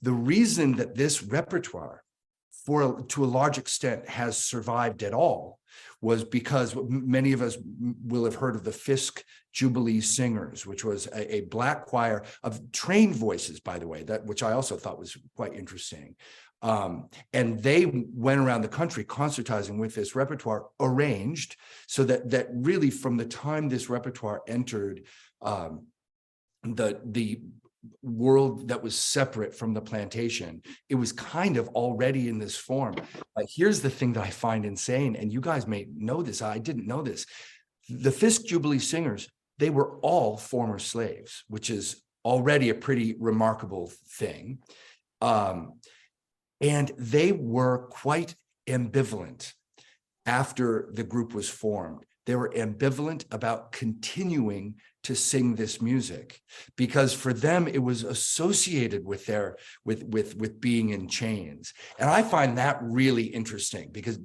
the reason that this repertoire, to a large extent, has survived at all was because many of us will have heard of the Fisk Jubilee Singers, which was a black choir of trained voices, by the way, which I also thought was quite interesting. And they went around the country concertizing with this repertoire, arranged so that really from the time this repertoire entered the world that was separate from the plantation, it was kind of already in this form. Here's the thing that I find insane, and you guys may know this, I didn't know this. The Fisk Jubilee Singers, they were all former slaves, which is already a pretty remarkable thing. And they were quite ambivalent after the group was formed. They were ambivalent about continuing to sing this music because for them it was associated with with being in chains. And I find that really interesting because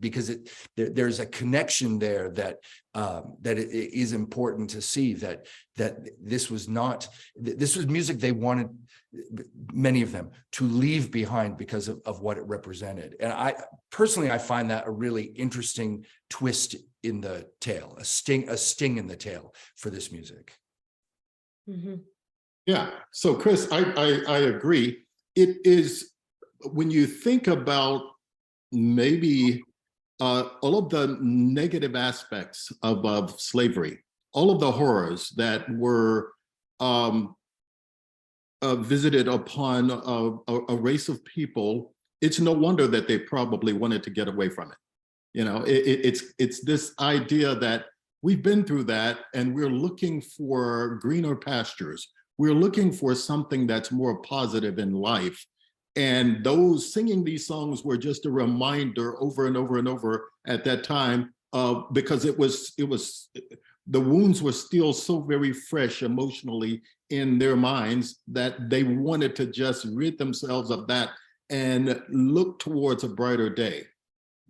there's a connection there that it is important to see that this was music they wanted, many of them, to leave behind because of what it represented. And I personally find that a really interesting twist in the tale, a sting in the tail for this music. Mm-hmm. Yeah. So Chris, I agree. It is, when you think about maybe all of the negative aspects of slavery, all of the horrors that were visited upon a race of people, it's no wonder that they probably wanted to get away from it. You know, it's this idea that we've been through that and we're looking for greener pastures. We're looking for something that's more positive in life. And those singing these songs were just a reminder over and over and over at that time, because it was the wounds were still so very fresh emotionally in their minds that they wanted to just rid themselves of that and look towards a brighter day.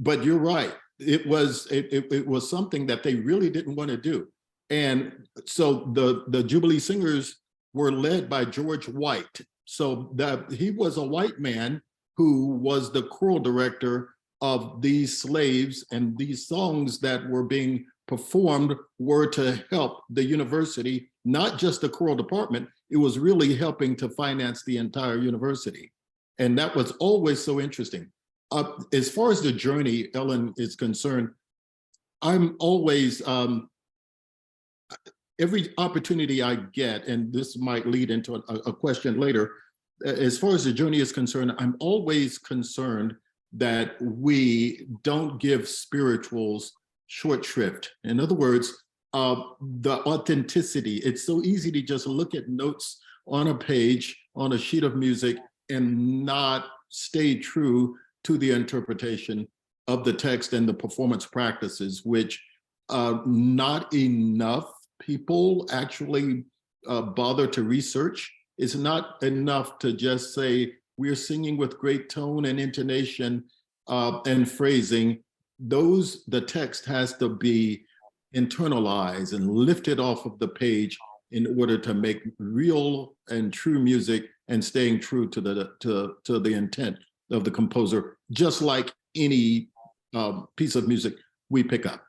But you're right. It was something that they really didn't want to do. And so the Jubilee Singers were led by George White. So he was a white man who was the choral director of these slaves, and these songs that were being performed were to help the university, not just the choral department. It was really helping to finance the entire university. And that was always so interesting. As far as the journey, Ellen, is concerned, I'm always, every opportunity I get, and this might lead into a question later, as far as the journey is concerned, I'm always concerned that we don't give spirituals short shrift. In other words, the authenticity. It's so easy to just look at notes on a page, on a sheet of music, and not stay true to the interpretation of the text and the performance practices, which not enough people actually bother to research. It's not enough to just say, we're singing with great tone and intonation and phrasing. The text has to be internalized and lifted off of the page in order to make real and true music and staying true to the intent of the composer, just like any piece of music we pick up.